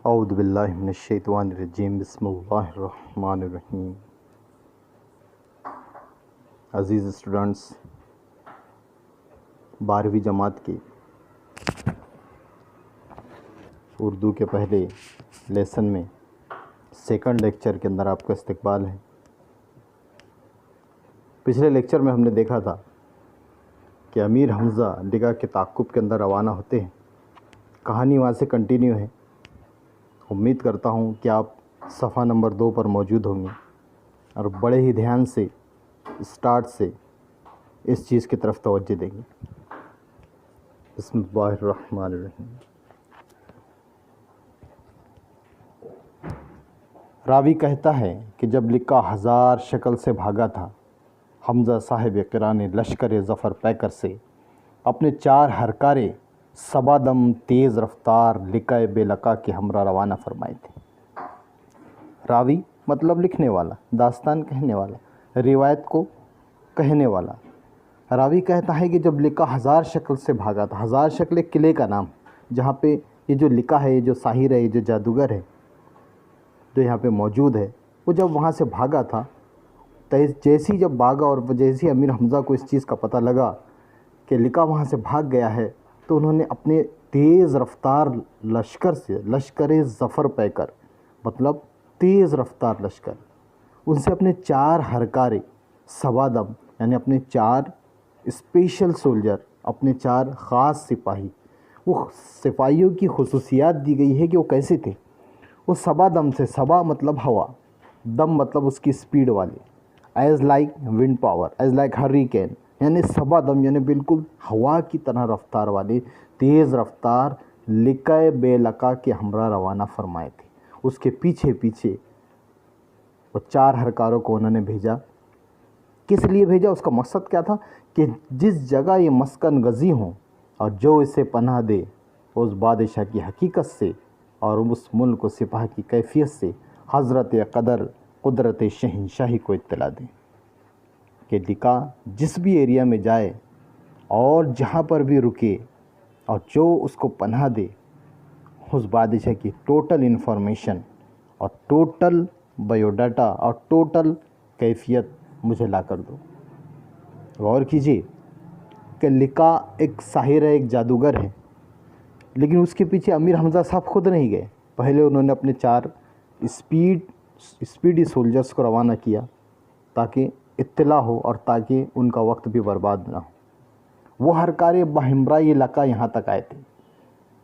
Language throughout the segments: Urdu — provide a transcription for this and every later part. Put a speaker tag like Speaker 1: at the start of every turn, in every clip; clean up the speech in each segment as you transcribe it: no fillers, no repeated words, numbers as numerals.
Speaker 1: اعوذ باللہ من الشیطان الرجیم بسم اللہ الرحمن الرحیم۔ عزیز اسٹوڈنٹس، 12ویں جماعت کے اردو کے پہلے لیسن میں سیکنڈ لیکچر کے اندر آپ کا استقبال ہے۔ پچھلے لیکچر میں ہم نے دیکھا تھا کہ امیر حمزہ لگا کے تعاقب کے اندر روانہ ہوتے ہیں۔ کہانی وہاں سے کنٹینیو ہے۔ امید کرتا ہوں کہ آپ صفحہ نمبر 2 پر موجود ہوں گے اور بڑے ہی دھیان سے اسٹارٹ سے اس چیز کی طرف توجہ دیں گے۔ بسم اللہ الرحمن الرحیم۔ راوی کہتا ہے کہ جب لکا 1000 شکل سے بھاگا تھا، حمزہ صاحب قران لشکر ظفر پیکر سے اپنے 4 ہرکارے سبادم تیز رفتار لکہ بے لقا کے ہمراہ روانہ فرمائے تھے۔ راوی مطلب لکھنے والا، داستان کہنے والا، روایت کو کہنے والا۔ راوی کہتا ہے کہ جب لکا 1000 شکل سے بھاگا تھا۔ 1000 شکل ایک قلعے کا نام، جہاں پہ یہ جو لکا ہے، یہ جو ساحر ہے، یہ جو جادوگر ہے جو یہاں پہ موجود ہے، وہ جب وہاں سے بھاگا تھا، جیسی جب بھاگا اور جیسی امیر حمزہ کو اس چیز کا پتہ لگا کہ لکا وہاں سے بھاگ گیا ہے، تو انہوں نے اپنے تیز رفتار لشکر سے، لشکر ظفر پیکر مطلب تیز رفتار لشکر، ان سے اپنے 4 ہرکارے سوادم یعنی اپنے 4 اسپیشل سولجر، اپنے 4 خاص سپاہی۔ وہ سپاہیوں کی خصوصیات دی گئی ہے کہ وہ کیسے تھے۔ وہ سبادم سے، سبا مطلب ہوا، دم مطلب اس کی سپیڈ والے، as like wind power, as like hurricane, یعنی سبادم یعنی بالکل ہوا کی طرح رفتار والے تیز رفتار لکہ بے لقا کے ہمراہ روانہ فرمائے تھے۔ اس کے پیچھے پیچھے وہ 4 ہرکاروں کو انہوں نے بھیجا۔ کس لیے بھیجا؟ اس کا مقصد کیا تھا کہ جس جگہ یہ مسکن گزی ہوں اور جو اسے پناہ دے، اس بادشاہ کی حقیقت سے اور اس ملک و سپاہ کی کیفیت سے حضرت قدرت شہنشاہی کو اطلاع دیں کہ لکا جس بھی ایریا میں جائے اور جہاں پر بھی رکے اور جو اس کو پناہ دے، اس بادشاہ کی ٹوٹل انفارمیشن اور ٹوٹل بایو ڈاٹا اور ٹوٹل کیفیت مجھے لا کر دو۔ غور کیجیے کہ لکا ایک ساحر ہے، ایک جادوگر ہے، لیکن اس کے پیچھے امیر حمزہ صاحب خود نہیں گئے۔ پہلے انہوں نے اپنے 4 اسپیڈی سولجرز کو روانہ کیا تاکہ اطلاع ہو اور تاکہ ان کا وقت بھی برباد نہ ہو۔ وہ ہرکارے بہمراہ یہ لکا یہاں تک آئے تھے۔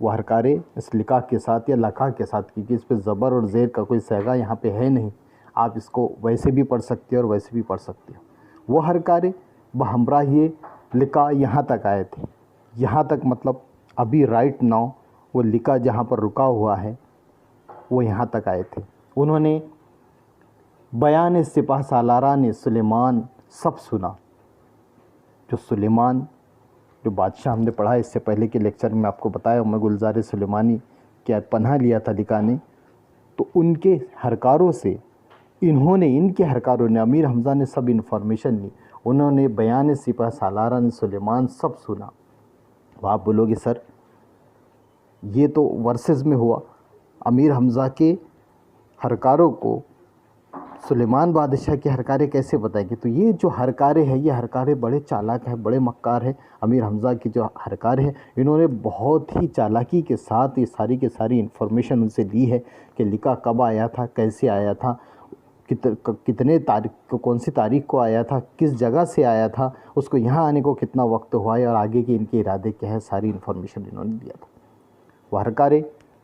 Speaker 1: وہ ہرکارے اس لکا کے ساتھ یا لکا کے ساتھ، کیونکہ اس پہ زبر اور زیر کا کوئی صیغہ یہاں پہ ہے نہیں، آپ اس کو ویسے بھی پڑھ سکتے اور ویسے بھی پڑھ سکتے ہو۔ وہ ہرکارے بہمراہ یہ لکا یہاں تک آئے تھے۔ یہاں تک مطلب ابھی رائٹ ناؤ وہ لکا جہاں پر رکا ہوا ہے وہ یہاں تک آئے تھے۔ انہوں نے بیان سپاہ سالاران سلیمان سب سنا۔ جو سلیمان، جو بادشاہ ہم نے پڑھا اس سے پہلے کے لیکچر میں آپ کو بتایا، میں گلزار سلیمانی کیا پناہ لیا تھا لکا نے، تو ان کے ہرکاروں سے ان کے ہرکاروں نے، امیر حمزہ نے سب انفارمیشن لی۔ انہوں نے بیان سپاہ سالاران سلیمان سب سنا۔ اب آپ بولو گے سر یہ تو ورسز میں ہوا، امیر حمزہ کے ہرکاروں کو سلیمان بادشاہ کے ہرکارے کیسے بتائیں گے؟ تو یہ جو ہرکارے ہیں، یہ ہرکارے بڑے چالاک ہیں، بڑے مکار ہیں۔ امیر حمزہ کے جو ہرکارے ہیں، انہوں نے بہت ہی چالاکی کے ساتھ یہ ساری کی ساری انفارمیشن ان سے لی ہے کہ لکا کب آیا تھا، کیسے آیا تھا، کتنے تاریخ، کون سی تاریخ کو آیا تھا، کس جگہ سے آیا تھا، اس کو یہاں آنے کو کتنا وقت ہوا ہے اور آگے کے ان کے ارادے کیا ہے، ساری انفارمیشن انہوں نے دیا تھا۔ وہ ہرکارے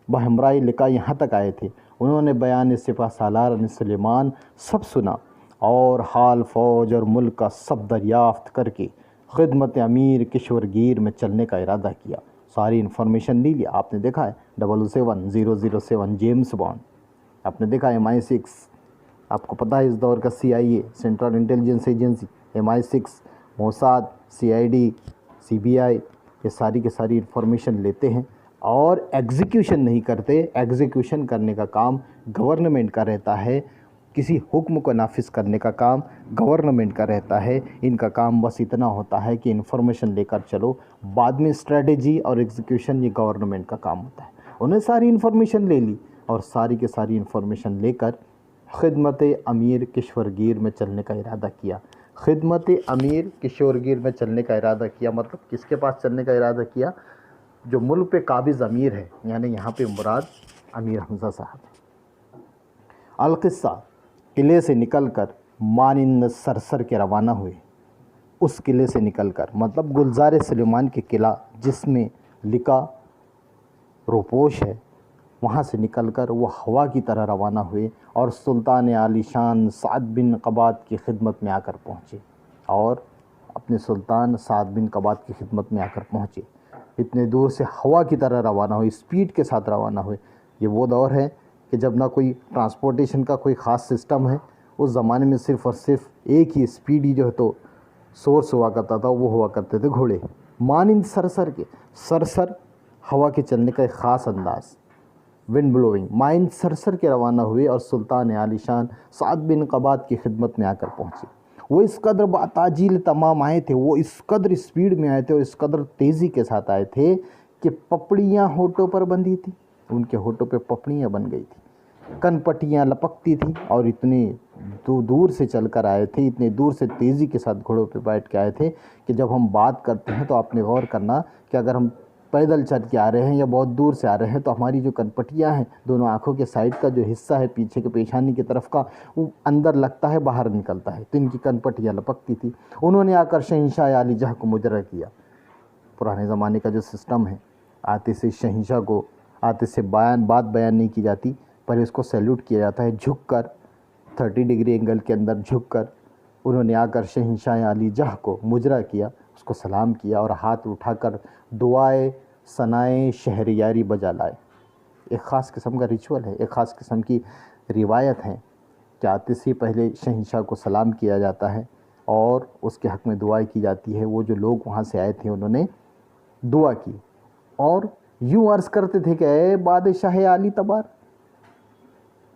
Speaker 1: بہمراہ لکا یہاں تک آئے تھے۔ انہوں نے بیان سپاہ سالار سلیمان سب سنا اور حال فوج اور ملک کا سب دریافت کر کے خدمت امیر کشورگیر میں چلنے کا ارادہ کیا۔ ساری انفارمیشن لی لیا۔ آپ نے دیکھا ہے 007 جیمز بانڈ، آپ نے دیکھا MI6، آپ کو پتہ ہے اس دور کا CIA central intelligence agency, MI6 Mossad, CID، CBI، یہ ساری کی ساری انفارمیشن لیتے ہیں اور ایگزیکیوشن نہیں کرتے۔ ایگزیکیوشن کرنے کا کام گورنمنٹ کا رہتا ہے، کسی حکم کو نافذ کرنے کا کام گورنمنٹ کا رہتا ہے۔ ان کا کام بس اتنا ہوتا ہے کہ انفارمیشن لے کر چلو، بعد میں اسٹریٹجی اور ایگزیکیوشن یہ گورنمنٹ کا کام ہوتا ہے۔ انہیں ساری انفارمیشن لے لی، اور ساری کی ساری انفارمیشن لے کر خدمت امیر کشور گیر میں چلنے کا ارادہ کیا۔ خدمت امیر کشور گیر میں چلنے کا ارادہ کیا مطلب کس کے پاس چلنے کا ارادہ کیا؟ جو ملک پہ قابض امیر ہے، یعنی یہاں پہ مراد امیر حمزہ صاحب۔ القصہ، قلعے سے نکل کر مانند سرسر کے روانہ ہوئے۔ اس قلعے سے نکل کر مطلب گلزار سلیمان کے قلعہ جس میں لکا روپوش ہے، وہاں سے نکل کر وہ ہوا کی طرح روانہ ہوئے اور سلطان عالی شان سعد بن قباد کی خدمت میں آ کر پہنچے، اور اپنے سلطان سعد بن قباد کی خدمت میں آ کر پہنچے۔ اتنے دور سے ہوا کی طرح روانہ ہوئے، اسپیڈ کے ساتھ روانہ ہوئے۔ یہ وہ دور ہے کہ جب نہ کوئی ٹرانسپورٹیشن کا کوئی خاص سسٹم ہے، اس زمانے میں صرف اور صرف ایک ہی اسپیڈی جو ہے تو سورس ہوا کرتا تھا، وہ ہوا کرتے تھے گھوڑے۔ مانند سرسر کے، سرسر ہوا کے چلنے کا ایک خاص انداز، ونڈ بلوئنگ، مانند سرسر کے روانہ ہوئے اور سلطان عالی شان سعد بن قباد کی خدمت میں آ کر پہنچے۔ وہ اس قدر باتاجیل تمام آئے تھے، وہ اس قدر اسپیڈ میں آئے تھے اور اس قدر تیزی کے ساتھ آئے تھے کہ پپڑیاں ہونٹوں پر بندھی تھیں، ان کے ہونٹوں پہ پپڑیاں بن گئی تھیں، کن پٹیاں لپکتی تھیں، اور اتنے دور سے چل کر آئے تھے، اتنے دور سے تیزی کے ساتھ گھوڑوں پہ بیٹھ کے آئے تھے کہ جب ہم بات کرتے ہیں تو آپ نے غور کرنا کہ اگر ہم پیدل چل کے آ رہے ہیں یا بہت دور سے آ رہے ہیں تو ہماری جو کن پٹیاں ہیں، دونوں آنکھوں کے سائڈ کا جو حصہ ہے پیچھے کے پیشانی کی طرف کا، وہ اندر لگتا ہے باہر نکلتا ہے، تو ان کی کن پٹیاں لپکتی تھی۔ انہوں نے آ کر شہنشاہ عالی جہاں کو مجرا کیا۔ پرانے زمانے کا جو سسٹم ہے، آتے سے شہنشاہ کو آتے سے بات بیان نہیں کی جاتی، پہلے اس کو سیلوٹ کیا جاتا ہے جھک کر، 30 ڈگری اینگل کے اندر جھک کر۔ انہوں نے آ کر شہنشاہ عالی جہاں کو مجرا کیا، اس کو سلام کیا اور ہاتھ اٹھا کر دعائے ثنائے شہریاری بجا لائے۔ ایک خاص قسم کا ریچول ہے، ایک خاص قسم کی روایت ہے کہ آتے سے پہلے شہنشاہ کو سلام کیا جاتا ہے اور اس کے حق میں دعائیں کی جاتی ہے۔ وہ جو لوگ وہاں سے آئے تھے انہوں نے دعا کی اور یوں عرض کرتے تھے کہ اے بادشاہ عالی تبار،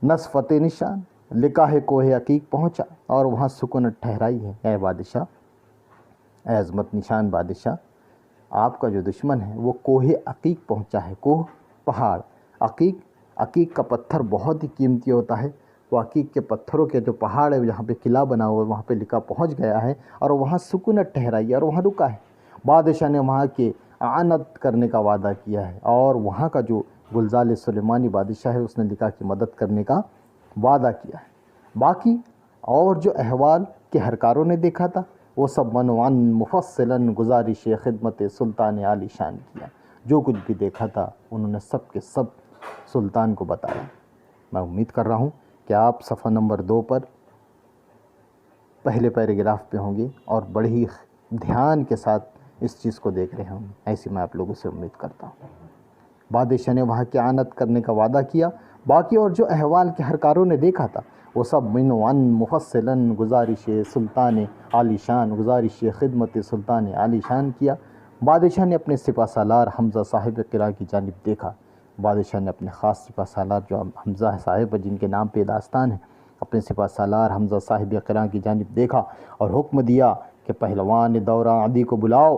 Speaker 1: نصفت نشان لکھا ہے کوہ عقیق پہنچا، اور وہاں سکونت ٹھہرائی ہے۔ اے بادشاہ، اے عظمت نشان بادشاہ، آپ کا جو دشمن ہے وہ کوہ عقیق پہنچا ہے۔ کوہ پہاڑ، عقیق کا پتھر بہت ہی قیمتی ہوتا ہے۔ وہ عقیق کے پتھروں کے جو پہاڑ ہے جہاں پہ قلعہ بنا ہوا ہے وہاں پہ لکھا پہنچ گیا ہے اور وہاں سکونت ٹھہرائی ہے اور وہاں رکا ہے۔ بادشاہ نے وہاں کے اعانت کرنے کا وعدہ کیا ہے اور وہاں کا جو گلزار سلیمانی بادشاہ ہے اس نے لکھا کی مدد کرنے کا وعدہ کیا ہے۔ باقی اور جو احوال کے ہرکاروں نے دیکھا تھا وہ سب منوان مفصلاً گزارش خدمت سلطان عالی شان کیا۔ جو کچھ بھی دیکھا تھا انہوں نے سب کے سب سلطان کو بتایا۔ میں امید کر رہا ہوں کہ آپ صفحہ نمبر 2 پر پہلے پیراگراف پہ ہوں گے اور بڑے ہی دھیان کے ساتھ اس چیز کو دیکھ رہے ہوں گے، ایسی میں آپ لوگوں سے امید کرتا ہوں۔ بادشاہ نے وہاں کی اعانت کرنے کا وعدہ کیا۔ باقی اور جو احوال کے ہرکاروں نے دیکھا تھا وہ سب منوان مفصلاً گزارش سلطان عالی شان، گزارش خدمت سلطان عالی شان کیا۔ بادشاہ نے اپنے سپہ سالار حمزہ صاحب قلعہ کی جانب دیکھا۔ بادشاہ نے اپنے خاص سپہ سالار جو حمزہ صاحب جن کے نام پہ داستان ہے، اپنے سپہ سالار حمزہ صاحب قلعہ کی جانب دیکھا اور حکم دیا کہ پہلوان دورہ عدی کو بلاؤ،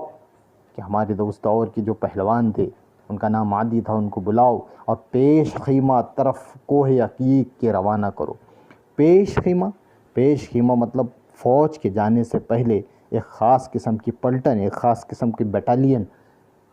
Speaker 1: کہ ہمارے دوست دور کے جو پہلوان تھے ان کا نام عادی تھا، ان کو بلاؤ اور پیش خیمہ طرف کوہ عقیق کے روانہ کرو۔ پیش خیمہ مطلب فوج کے جانے سے پہلے ایک خاص قسم کی پلٹن، ایک خاص قسم کی بیٹالین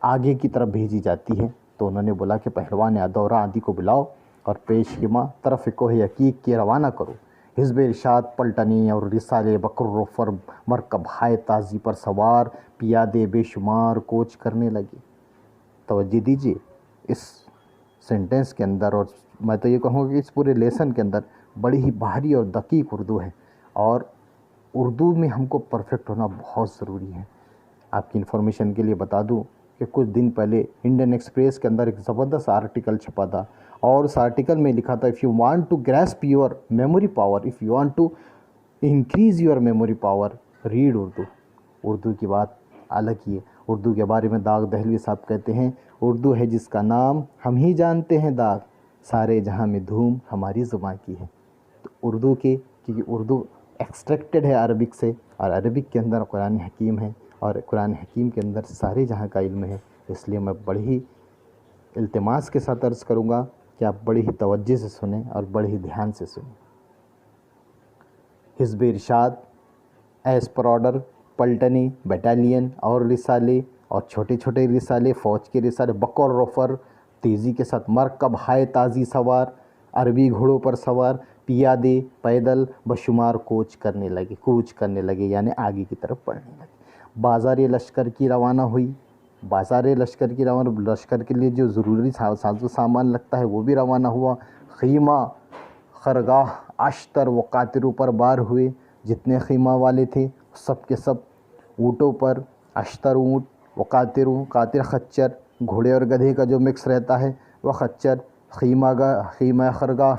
Speaker 1: آگے کی طرف بھیجی جاتی ہے۔ تو انہوں نے بولا کہ پہلوان دورہ عادی کو بلاؤ اور پیش خیمہ طرف کوہ عقیق کے روانہ کرو۔ حزب ارشاد پلٹنیں اور رسالے بکر مرکب ہائے تازی پر سوار پیادے بے شمار کوچ کرنے لگے۔ توجہ دیجیے، اس سینٹنس کے اندر، اور میں تو یہ کہوں گا کہ اس پورے لیسن کے اندر بڑی ہی بھاری اور دقیق اردو ہے، اور اردو میں ہم کو پرفیکٹ ہونا بہت ضروری ہے۔ آپ کی انفارمیشن کے لیے بتا دوں کہ کچھ دن پہلے انڈین ایکسپریس کے اندر ایک زبردست آرٹیکل چھپا تھا اور اس آرٹیکل میں لکھا تھا if you want to grasp your memory power, if you want to increase your memory power, read Urdu. Urdu کی بات الگ ہی ہے۔ اردو کے بارے میں داغ دہلوی صاحب کہتے ہیں اردو ہے جس کا نام ہم ہی جانتے ہیں داغ، سارے جہاں میں دھوم ہماری زباں کی ہے۔ تو اردو کے، کیونکہ اردو ایکسٹریکٹڈ ہے عربک سے اور عربک کے اندر قرآن حکیم ہے اور قرآن حکیم کے اندر سارے جہاں کا علم ہے، اس لیے میں بڑی ہی التماس کے ساتھ عرض کروں گا کہ آپ بڑی ہی توجہ سے سنیں اور بڑے ہی دھیان سے سنیں۔ حزب ارشاد ایز پر آرڈر پلٹنی، بیٹالین اور رسالے اور چھوٹے چھوٹے رسالے، فوج کے رسالے بقول رفر تیزی کے ساتھ مرکب ہائے تازی سوار، عربی گھوڑوں پر سوار، پیادے پیدل بشمار کوچ کرنے لگے یعنی آگے کی طرف بڑھنے لگے۔ بازار لشکر کی روانہ ہوئی، لشکر کے لیے جو ضروری ساز و سامان لگتا ہے وہ بھی روانہ ہوا۔ خیمہ، خرگاہ، اشتر و قاطروں پر بار ہوئے، جتنے خیمہ والے تھے سب کے سب اونٹوں پر، اشتر اونٹ و قاطر خچر، گھوڑے اور گدھے کا جو مکس رہتا ہے وہ خچر، خیمہ خرگاہ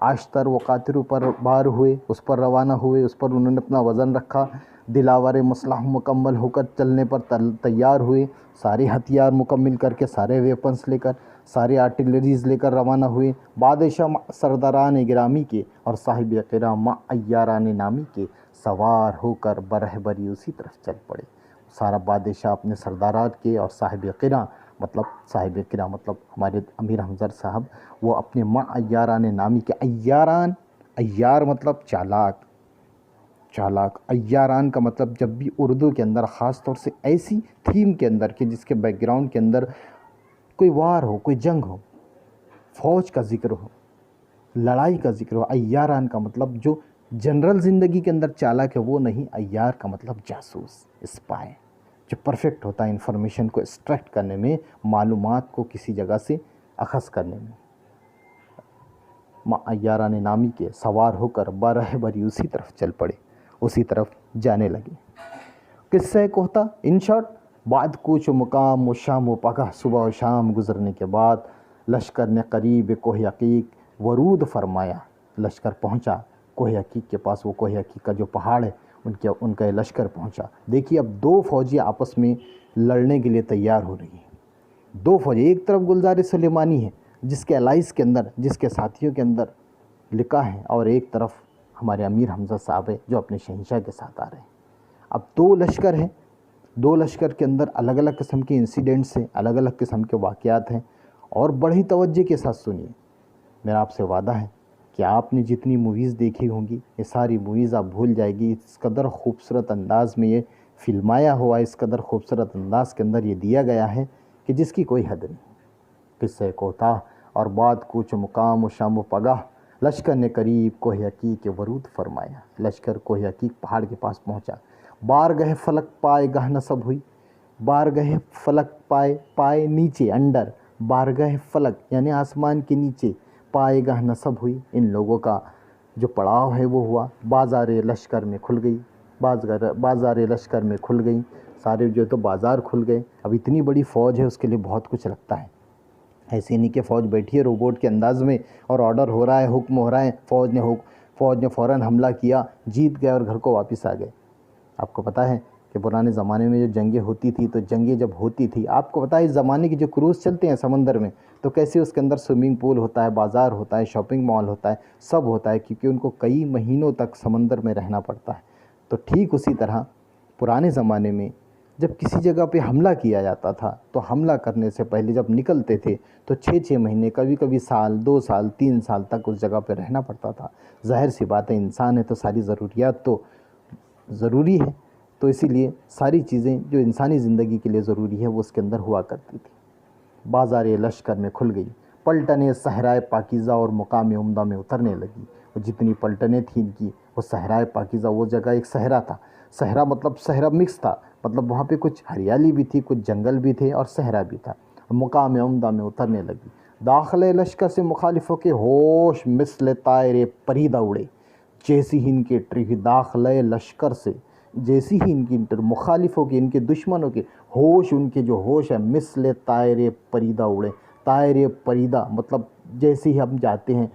Speaker 1: اشتر و قاطروں پر بار ہوئے، اس پر روانہ ہوئے، اس پر انہوں نے اپنا وزن رکھا۔ دلاور مسلح مکمل ہو کر چلنے پر تیار ہوئے، سارے ہتھیار مکمل کر کے، سارے ویپنس لے کر، سارے آرٹلریز لے کر روانہ ہوئے۔ بادشاہ سرداران گرامی کے اور صاحب قرا مع عیاران نامی کے سوار ہو کر برہبری اسی طرف چل پڑے۔ سارا بادشاہ اپنے سردارات کے اور صاحب قرا مطلب ہمارے امیر حمزہ صاحب، وہ اپنے مع عیاران نامی کے، عیار مطلب چالاک، عیاران کا مطلب جب بھی اردو کے اندر خاص طور سے ایسی تھیم کے اندر کہ جس کے بیک گراؤنڈ کے اندر کوئی وار ہو، کوئی جنگ ہو، فوج کا ذکر ہو، لڑائی کا ذکر ہو، عیاران کا مطلب جو جنرل زندگی کے اندر چالاک ہے وہ نہیں، عیار کا مطلب جاسوس، اسپائے، جو پرفیکٹ ہوتا ہے انفارمیشن کو ایکسٹریکٹ کرنے میں، معلومات کو کسی جگہ سے اخذ کرنے میں۔ عیاران نامی کے سوار ہو کر برہبری اسی طرف چل پڑے، اسی طرف جانے لگے۔ قصہ کوہتا ان شارٹ، بعد کوچ و مقام و شام و پگہ، صبح و شام گزرنے کے بعد لشکر نے قریب کوہ عقیق ورود فرمایا، لشکر پہنچا کوہ عقیق کے پاس، وہ کوہ عقیق کا جو پہاڑ ہے ان کا لشکر پہنچا۔ دیکھیے اب دو فوجیں آپس میں لڑنے کے لیے تیار ہو رہی ہیں، دو فوجیں، ایک طرف گلزار سلیمانی ہے جس کے الائز کے اندر، جس کے ساتھیوں کے اندر لکھا ہے، اور ایک طرف ہمارے امیر حمزہ صاحب ہے جو اپنے شہنشاہ کے ساتھ آ رہے ہیں۔ اب دو لشکر ہیں، دو لشکر کے اندر الگ الگ قسم کے انسیڈنٹس ہیں، الگ الگ قسم کے واقعات ہیں، اور بڑی توجہ کے ساتھ سنیے۔ میرا آپ سے وعدہ ہے کہ آپ نے جتنی موویز دیکھی ہوں گی یہ ساری موویز آپ بھول جائے گی، اس قدر خوبصورت انداز میں یہ فلمایا ہوا ہے، اس قدر خوبصورت انداز کے اندر یہ دیا گیا ہے کہ جس کی کوئی حد نہیں۔ قصہ کوتاہ اور بعد کوچ و مقام و شام و پگاہ، لشکر نے قریب کوہ عقیق کے ورود فرمایا، لشکر کوہ عقیق پہاڑ کے پاس پہنچا۔ بارگہ فلک پائے گہ نصب ہوئی، بارگہ فلک پائے نیچے، انڈر، بارگہ فلک یعنی آسمان کے نیچے، پائے گہ نصب ہوئی، ان لوگوں کا جو پڑاؤ ہے وہ ہوا۔ بازار لشکر میں کھل گئی، بازار لشکر میں کھل گئی، سارے جو تو بازار کھل گئے۔ اب اتنی بڑی فوج ہے، اس کے لیے بہت کچھ لگتا ہے، ایسے نہیں کہ فوج بیٹھی ہے روبوٹ کے انداز میں اور آرڈر ہو رہا ہے، حکم ہو رہا ہے، فوج نے فوراً حملہ کیا، جیت گئے اور گھر کو واپس آ گئے۔ آپ کو پتہ ہے کہ پرانے زمانے میں جو جنگیں ہوتی تھی، تو جنگیں جب ہوتی تھی، آپ کو پتہ ہے اس زمانے کی جو کروز چلتے ہیں سمندر میں، تو کیسے اس کے اندر سوئمنگ پول ہوتا ہے، بازار ہوتا ہے، شاپنگ مال ہوتا ہے، سب ہوتا ہے، کیونکہ ان کو کئی مہینوں تک سمندر میں رہنا پڑتا ہے۔ تو ٹھیک اسی طرح پرانے زمانے میں جب کسی جگہ پہ حملہ کیا جاتا تھا تو حملہ کرنے سے پہلے جب نکلتے تھے تو 6 مہینے، کبھی کبھی سال، 2 سال، 3 سال تک اس جگہ پہ رہنا پڑتا تھا۔ ظاہر سی بات ہے، انسان ہے تو ساری ضروریات تو ضروری ہے، تو اسی لیے ساری چیزیں جو انسانی زندگی کے لیے ضروری ہے وہ اس کے اندر ہوا کرتی تھی۔ بازار لشکر میں کھل گئی، پلٹنیں صحرائے پاکیزہ اور مقام عمدہ میں اترنے لگی۔ وہ جتنی پلٹنیں تھیں ان کی، وہ صحرائے پاکیزہ، وہ جگہ ایک صحرا تھا، صحرا مطلب صحرا مکس تھا، مطلب وہاں پہ کچھ ہریالی بھی تھی، کچھ جنگل بھی تھے اور صحرا بھی تھا، مقام عمدہ میں اترنے لگی۔ داخلے لشکر سے مخالفوں کے ہوش مثل طائر پریدہ اڑے، جیسی ہی ان کے داخلے لشکر سے، جیسی ہی ان کی مخالفوں کے، ان کے دشمنوں کے ہوش، ان کے جو ہوش ہے مثل طائر پریدہ اڑے۔ طائر پریدہ مطلب جیسے ہی ہم جاتے ہیں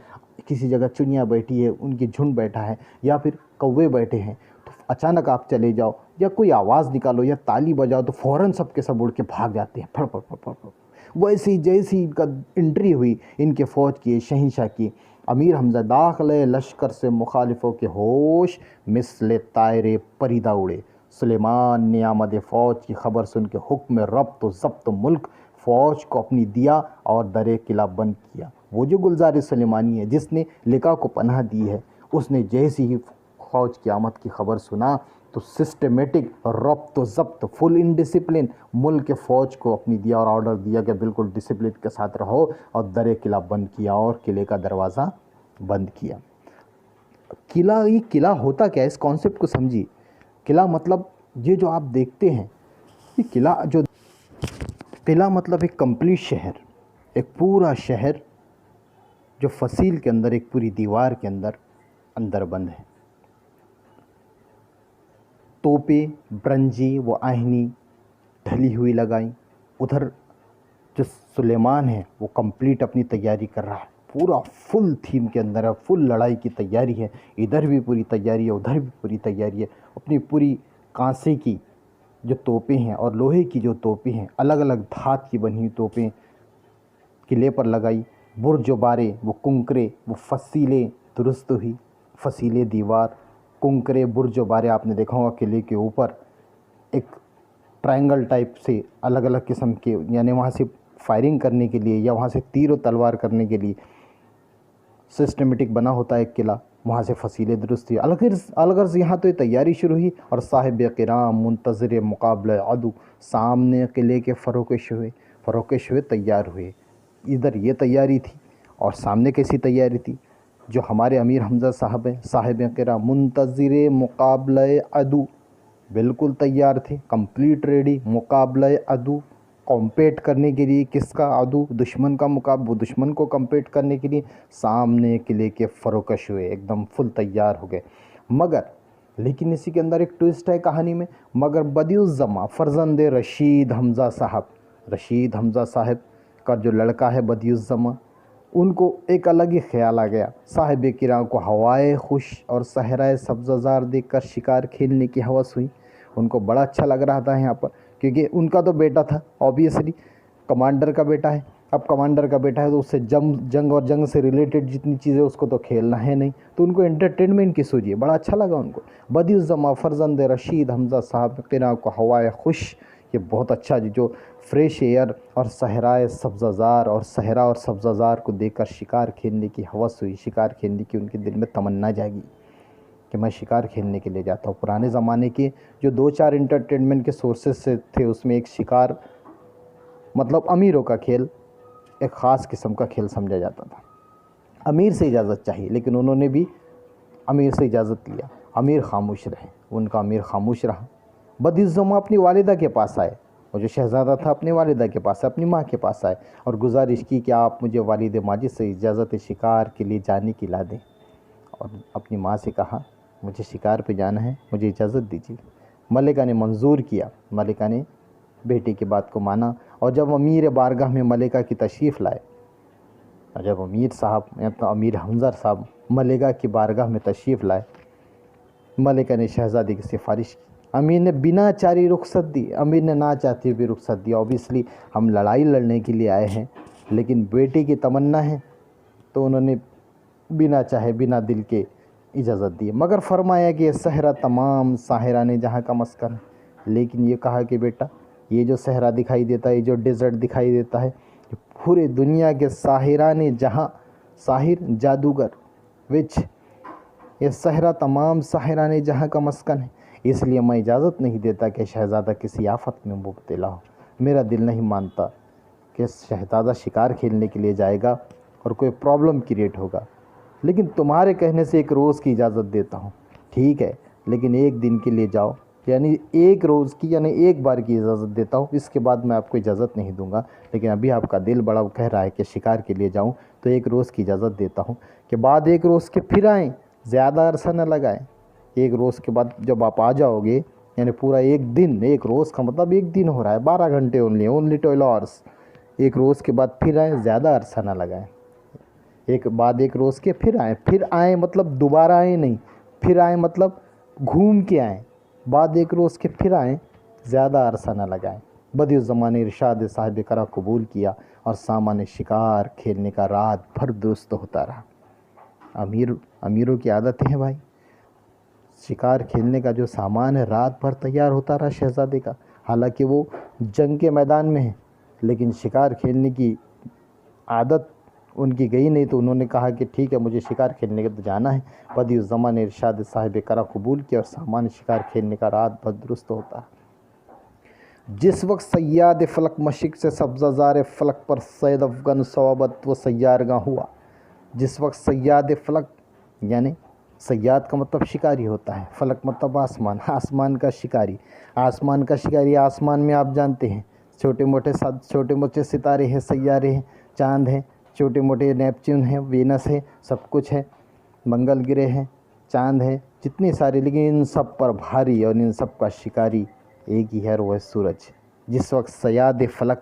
Speaker 1: کسی جگہ، چڑیاں بیٹھی ہے، ان کی جھنڈ بیٹھا ہے، یا پھر کوے بیٹھے ہیں، تو اچانک آپ چلے جاؤ یا کوئی آواز نکالو یا تالی بجاؤ تو فوراً سب کے سب اڑ کے بھاگ جاتے ہیں، پھڑ پھڑ پھڑ پھڑ پھڑ۔ ویسی جیسی ان کا انٹری ہوئی ان کے فوج کی، شہنشاہ کی، امیر حمزہ، داخلے لشکر سے مخالفوں کے ہوش مثل طائر پریدہ اڑے۔ سلیمان نے آمد فوج کی خبر سن کے حکم ربط و ضبط ملک، فوج کو اپنی دیا اور در قلعہ بند کیا۔ وہ جو گلزار سلیمانی ہے جس نے لقا کو پناہ دی ہے، اس نے جیسی ہی فوج کی آمد کی خبر سنا تو سسٹمیٹک ربط و ضبط فل ان ڈسپلن ملک کے فوج کو اپنی دیا اور آرڈر دیا کہ بالکل ڈسپلن کے ساتھ رہو، اور در قلعہ بند کیا اور قلعے کا دروازہ بند کیا۔ قلعہ، یہ قلعہ ہوتا کیا ہے، اس کانسیپٹ کو سمجھیے۔ قلعہ مطلب یہ جو آپ دیکھتے ہیں، یہ قلعہ مطلب ایک کمپلیٹ شہر، ایک پورا شہر جو فصیل کے اندر ایک پوری دیوار کے اندر بند ہے۔ توپیں برنجی و آہنی ڈھلی ہوئی لگائیں، ادھر جو سلیمان ہے وہ کمپلیٹ اپنی تیاری کر رہا ہے، پورا فل تھیم کے اندر ہے، فل لڑائی کی تیاری ہے، ادھر بھی پوری تیاری ہے، ادھر بھی پوری تیاری ہے، اپنی پوری کانسے کی جو توپیں ہیں اور لوہے کی جو توپیں ہیں، الگ الگ دھات کی بنی ہوئی توپیں قلعے پر لگائی، برج و بارے وہ کنکرے وہ فصیلیں درست ہوئی، فصیلیں دیوار کنکرے برج و بارے آپ نے دیکھا ہوگا قلعے کے اوپر ایک ٹرائنگل ٹائپ سے الگ الگ قسم کے، یعنی وہاں سے فائرنگ کرنے کے لیے یا وہاں سے تیر و تلوار کرنے کے لیے سسٹمیٹک بنا ہوتا ہے ایک قلعہ، وہاں سے فصیلیں درست ہوئی۔ الغرض یہاں تو یہ تیاری شروع ہوئی اور صاحب کرام منتظر مقابلہ عدو سامنے قلعے کے فروکش ہوئے تیار ہوئے۔ ادھر یہ تیاری تھی اور سامنے کیسی تیاری تھی، جو ہمارے امیر حمزہ صاحب ہیں صاحب کرام منتظر مقابلہ عدو، بالکل تیار تھے، کمپلیٹ ریڈی، مقابلہ عدو کمپیٹ کرنے کے لیے، کس کا؟ عدو، دشمن کا مقابلہ، دشمن کو کمپیٹ کرنے کے لیے سامنے قلعے کے فروکش ہوئے، ایک دم فل تیار ہو گئے۔ لیکن اسی کے اندر ایک ٹوئسٹ ہے کہانی میں، مگر بدیع الزماں فرزند رشید حمزہ صاحب کا جو لڑکا ہے بدیع الزماں، ان کو ایک الگ ہی خیال آ گیا۔ صاحب کرام کو ہوائے خوش اور صحرائے سبززار دیکھ کر شکار کھیلنے کی ہوس ہوئی، ان کو بڑا اچھا لگ رہا تھا یہاں پر، کیونکہ ان کا تو بیٹا تھا، اوبیسلی کمانڈر کا بیٹا ہے، اب کمانڈر کا بیٹا ہے تو اس سے جنگ اور جنگ سے ریلیٹڈ جتنی چیزیں اس کو تو کھیلنا ہے نہیں، تو ان کو انٹرٹینمنٹ کی سوچیے، بڑا اچھا لگا ان کو۔ بدیع الزماں فرزند رشید حمزہ صاحب کرام کو ہوائے خوش، یہ بہت اچھا جو فریش ایئر اور صحرائے سبززار اور صحرا اور سبززار کو دیکھ کر شکار کھیلنے کی ہوس ہوئی، شکار کھیلنے کی ان کے دل میں تمنا جاگی کہ میں شکار کھیلنے کے لیے جاتا ہوں۔ پرانے زمانے کے جو 2-4 انٹرٹینمنٹ کے سورسز سے تھے، اس میں ایک شکار مطلب امیروں کا کھیل، ایک خاص قسم کا کھیل سمجھا جاتا تھا۔ امیر سے اجازت چاہیے، لیکن انہوں نے بھی امیر سے اجازت لیا، امیر خاموش رہے، ان کا امیر خاموش رہا۔ بدیع الزماں اپنی والدہ کے پاس آئے، اور جو شہزادہ تھا اپنی والدہ کے پاس، اپنی ماں کے پاس آئے اور گزارش کی کہ آپ مجھے والد ماجد سے اجازت شکار کے لیے جانے کی لا دیں، اور اپنی ماں سے کہا مجھے شکار پہ جانا ہے، مجھے اجازت دیجیے۔ ملکہ نے منظور کیا، ملکہ نے بیٹی کی بات کو مانا، اور جب امیر بارگاہ میں ملکہ کی تشریف لائے، اور جب امیر حمزہ صاحب ملکہ کی بارگاہ میں تشریف لائے، ملکہ نے شہزادی کی سفارش کی، امیر نے بنا چاری رخصت دی، امیر نے نہ چاہتے بھی رخصت دی۔ اوبیسلی ہم لڑائی لڑنے کے لیے آئے ہیں، لیکن بیٹی کی تمنا ہے تو انہوں نے بنا چاہے بنا دل کے اجازت دی، مگر فرمایا کہ یہ صحرا تمام ساحران جہاں کا مسکن ہے، لیکن یہ کہا کہ بیٹا یہ جو صحرا دکھائی دیتا ہے، یہ جو ڈیزرٹ دکھائی دیتا ہے، پورے دنیا کے ساحران جہاں، ساحر جادوگر وچ، یہ صحرا تمام ساحران جہاں کا مسکن ہے، اس لیے میں اجازت نہیں دیتا کہ شہزادہ کسی آفت میں مبتلا ہو۔ میرا دل نہیں مانتا کہ شہزادہ شکار کھیلنے کے لیے جائے گا اور کوئی پرابلم کریٹ ہوگا، لیکن تمہارے کہنے سے ایک روز کی اجازت دیتا ہوں۔ ٹھیک ہے، لیکن ایک دن کے لیے جاؤ، یعنی ایک روز کی، یعنی ایک بار کی اجازت دیتا ہوں، اس کے بعد میں آپ کو اجازت نہیں دوں گا، لیکن ابھی آپ کا دل بڑا کہہ رہا ہے کہ شکار کے لیے جاؤں، تو ایک روز کی اجازت دیتا ہوں کہ بعد ایک روز کے پھر آئیں، زیادہ عرصہ نہ لگائیں۔ ایک روز کے بعد جب آپ آ جاؤ گے، یعنی پورا ایک دن، ایک روز کا مطلب ایک دن ہو رہا ہے، 12 گھنٹے اونلی 12 آورس، ایک روز کے بعد پھر آئیں، زیادہ عرصہ نہ لگائیں۔ ایک روز کے پھر آئیں مطلب دوبارہ آئیں نہیں، پھر آئیں مطلب گھوم کے آئیں، بعد ایک روز کے پھر آئیں، زیادہ عرصہ نہ لگائیں۔ بدیع الزماں نے ارشاد صاحب کرا قبول کیا اور سامان شکار کھیلنے کا رات بھر درست ہوتا رہا۔ امیروں کی عادت ہے بھائی، شکار کھیلنے کا جو سامان ہے رات بھر تیار ہوتا رہا شہزادے کا، حالانکہ وہ جنگ کے میدان میں ہے، لیکن شکار کھیلنے کی عادت ان کی گئی نہیں تو انہوں نے کہا کہ ٹھیک ہے مجھے شکار کھیلنے کے تو جانا ہے۔ بدیع الزماں نے ارشاد صاحب کرا قبول کیا اور سامان شکار کھیلنے کا رات بھر درست ہوتا ہے۔ جس وقت صیاد فلک مشرق سے سبزہ زار فلک پر صید افغن صوابت و سیارگاں ہوا۔ جس وقت صیاد فلک یعنی صیاد کا مطلب شکاری ہوتا ہے، فلک مطلب آسمان، آسمان کا شکاری، آسمان کا شکاری، آسمان میں آپ جانتے ہیں چھوٹے موٹے ستارے ہیں، سیارے ہیں، چاند ہیں، چھوٹے موٹے نیپچون ہیں، وینس ہے، سب کچھ ہے، منگل گرہ ہے، چاند ہے، جتنے سارے، لیکن ان سب پر بھاری اور ان سب کا شکاری ایک ہی ہے اور وہ ہے سورج۔ جس وقت صیاد فلک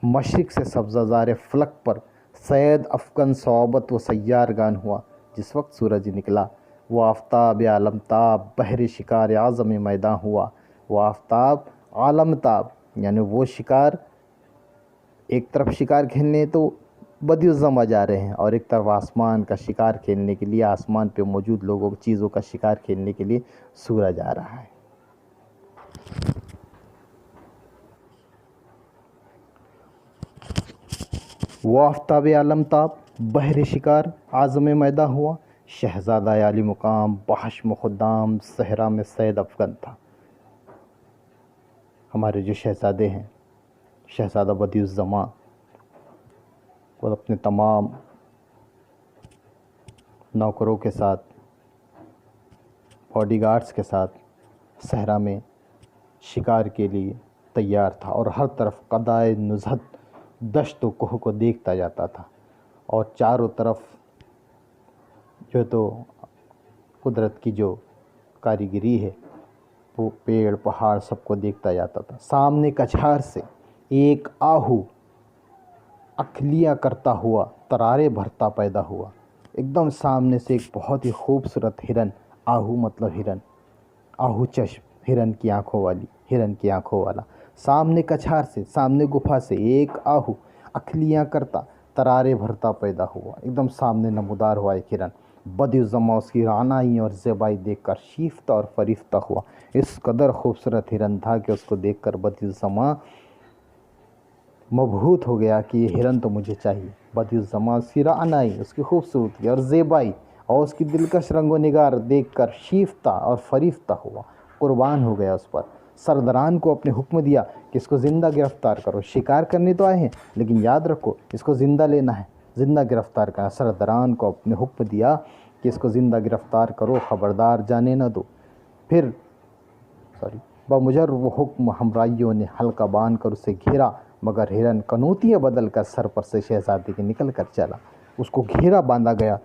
Speaker 1: مشرق سے سبزہ زار فلک پر صید افغن صوابت و سیارگان ہوا، جس وقت سورج نکلا، وہ آفتاب عالم تاب بحر شکار اعظم میداں ہوا۔ وہ آفتاب عالم تاب یعنی وہ شکار، ایک طرف شکار کھیلنے تو بدیع الزماں جا رہے ہیں اور ایک طرف آسمان کا شکار کھیلنے کے لیے، آسمان پہ موجود لوگوں چیزوں کا شکار کھیلنے کے لیے سورج آ رہا ہے۔ وہ آفتاب عالم تاب بحر شکار اعظم میداں ہوا، شہزادہ عالی مقام بحشم خدام صحرا میں صید افغن تھا۔ ہمارے جو شہزادے ہیں، شہزادہ بدیع الزماں، وہ اپنے تمام نوکروں کے ساتھ، باڈی گارڈز کے ساتھ صحرا میں شکار کے لیے تیار تھا اور ہر طرف قضائے نزہت دشت و کوہ کو دیکھتا جاتا تھا اور چاروں طرف جو تو قدرت کی جو کاریگری ہے وہ پیڑ پہاڑ سب کو دیکھتا جاتا تھا۔ سامنے کچھار سے ایک آہو اکھلیاں کرتا ہوا ترارے بھرتا پیدا ہوا۔ ایک دم سامنے سے ایک بہت ہی خوبصورت ہرن، آہو مطلب ہرن، آہو چشم، ہرن کی آنکھوں والی، ہرن کی آنکھوں والا، سامنے کچھار سے، سامنے گفا سے ایک آہو اکھلیاں کرتا ترارے بھرتا پیدا ہوا۔ ایک دم سامنے نمودار ہوا ایک ہرن۔ بدیع الزماں اس کی رعنائی اور زیبائی دیکھ کر شیفتہ اور فریفتہ ہوا۔ اس قدر خوبصورت ہرن تھا کہ اس کو دیکھ کر بدیع الزماں مبہوت ہو گیا کہ یہ ہرن تو مجھے چاہیے۔ بدیع الزماں اس کی رعنائی، اس کی خوبصورتی اور زیبائی اور اس کی دلکش رنگ و نگار دیکھ کر شیفتہ اور فریفتہ ہوا، قربان ہو گیا اس پر۔ سردران کو اپنے حکم دیا کہ اس کو زندہ گرفتار کرو، شکار کرنے تو آئے ہیں لیکن یاد رکھو اس کو زندہ لینا ہے، زندہ گرفتار کرنا۔ سردران کو اپنے حکم دیا کہ اس کو زندہ گرفتار کرو، خبردار جانے نہ دو۔ پھر بمجرد وہ حکم ہمراہیوں نے حلقہ باندھ کر اسے گھیرا، مگر ہرن کنوتیاں بدل کر سر پر سے شہزادے کے نکل کر چلا۔ اس کو گھیرا باندھا گیا،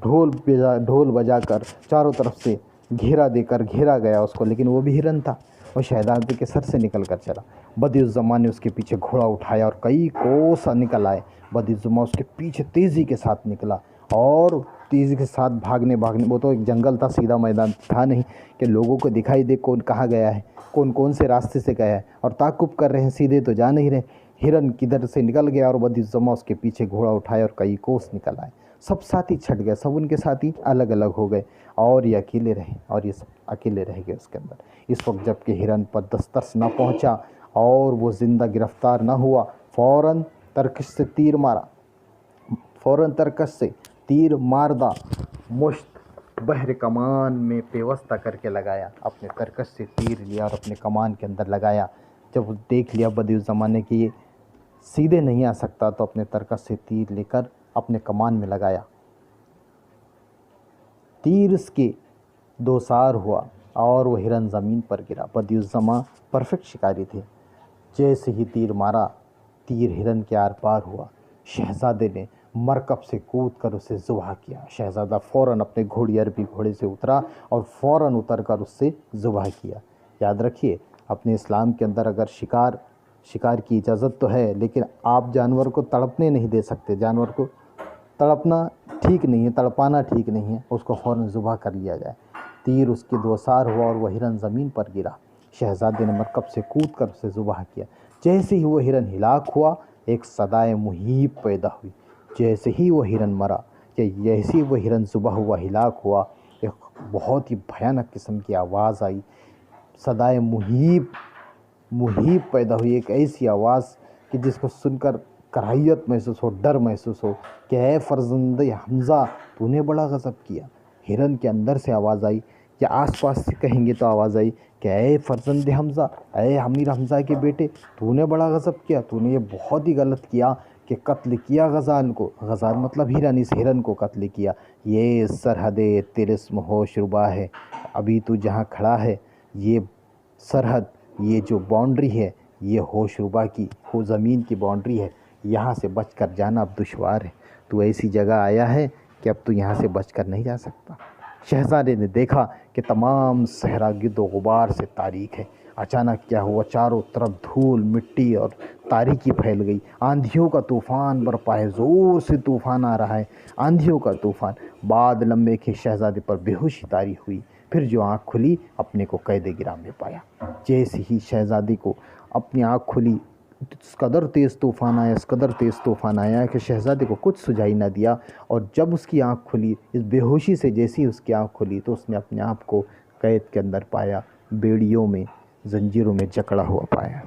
Speaker 1: ڈھول بجا کر چاروں طرف سے گھیرا دے کر گھیرا گیا اس کو، لیکن وہ بھی ہرن تھا، وہ شہزادے کے سر سے نکل کر چلا۔ بدیع الزماں نے اس کے پیچھے گھوڑا اٹھایا اور کئی کوس نکل آئے۔ بدیع الزماں اس کے پیچھے تیزی کے ساتھ نکلا اور تیزی کے ساتھ بھاگنے، وہ تو ایک جنگل تھا، سیدھا میدان تھا نہیں کہ لوگوں کو دکھائی دے کون کہاں گیا ہے، کون سے راستے سے گیا ہے، اور تعقب کر رہے ہیں، سیدھے تو جا نہیں رہے۔ ہرن کدھر سے نکل گیا اور بدیع الزماں اس کے پیچھے گھوڑا اٹھایا اور کئی کوس نکل آئے۔ سب ساتھی چھٹ گئے، سب ان کے ساتھی الگ الگ ہو گئے اور یہ اکیلے رہے، اور یہ سب اکیلے رہ گئے اس کے اندر۔ اس وقت جب کہ ہرن پر دسترس نہ پہنچا اور وہ زندہ گرفتار نہ ہوا، فوراً ترکش سے تیر ماردہ مشت بحر کمان میں پیوستہ کر کے لگایا، اپنے ترکش سے تیر لیا اور اپنے کمان کے اندر لگایا۔ جب دیکھ لیا بدیع الزماں نے کہ یہ سیدھے نہیں آ سکتا تو اپنے ترکش سے تیر لے کر اپنے کمان میں لگایا۔ تیر اس کے دوسار ہوا اور وہ ہرن زمین پر گرا۔ بدیع الزماں پرفیکٹ شکاری تھے، جیسے ہی تیر مارا، تیر ہرن کے آر پار ہوا۔ شہزادے نے مرکب سے کود کر اسے ذبح کیا۔ شہزادہ فوراً اپنے گھوڑی عربی گھوڑے سے اترا اور فوراً اتر کر اس سے ذبح کیا۔ یاد رکھیے اپنے اسلام کے اندر اگر شکار کی اجازت تو ہے، لیکن آپ جانور کو تڑپنے نہیں دے سکتے، جانور کو تڑپنا ٹھیک نہیں ہے، تڑپانا ٹھیک نہیں ہے، اس کو فوراً ذبح کر لیا جائے۔ تیر اس کے دوسار ہوا اور وہ ہرن زمین پر گرا۔ شہزادے نے مرکب سے کود کر اسے ذبح کیا۔ جیسے ہی وہ ہرن ہلاک ہوا، ایک صدائے مہیب پیدا ہوئی۔ جیسے ہی وہ ہرن مرا، جیسے ہی وہ ہرن ذبح ہوا، ہلاک ہوا، ایک بہت ہی بھیانک قسم کی آواز آئی، صدائے مہیب پیدا ہوئی، ایک ایسی آواز کہ جس کو سن کر کراہیت محسوس ہو، ڈر محسوس ہو کہ اے فرزند حمزہ تو نے بڑا غضب کیا۔ ہرن کے اندر سے آواز آئی یا آس پاس سے کہیں گے تو آواز آئی کہ اے فرزند حمزہ، اے امیر حمزہ کے بیٹے تو نے بڑا غضب کیا، تو نے یہ بہت ہی غلط کیا کہ قتل کیا غزال کو۔ غزال مطلب ہرن، اس ہرن کو قتل کیا۔ یہ سرحد طلسم ہوش ربا ہے، ابھی تو جہاں کھڑا ہے یہ سرحد، یہ جو باؤنڈری ہے یہ ہوش ربا کی، وہ زمین کی باؤنڈری ہے، یہاں سے بچ کر جانا اب دشوار ہے۔ تو ایسی جگہ آیا ہے کہ اب تو یہاں سے بچ کر نہیں جا سکتا۔ شہزادے نے دیکھا کہ تمام صحرا گرد و غبار سے تاریک ہے۔ اچانک کیا ہوا، چاروں طرف دھول مٹی اور تاریکی پھیل گئی۔ آندھیوں کا طوفان برپا ہے، زور سے طوفان آ رہا ہے، آندھیوں کا طوفان۔ بعد لمبے کے شہزادے پر بے ہوشی طاری ہوئی، پھر جو آنکھ کھلی اپنے کو قید گراں میں پایا۔ جیسے ہی شہزادی کو اپنی آنکھ کھلی اس قدر تیز طوفان آیا کہ شہزادے کو کچھ سجائی نہ دیا، اور جب اس کی آنکھ کھلی اس بے ہوشی سے، جیسی ہی اس کی آنکھ کھلی تو اس نے اپنے آپ کو قید کے اندر پایا، بیڑیوں میں زنجیروں میں جکڑا ہوا پایا۔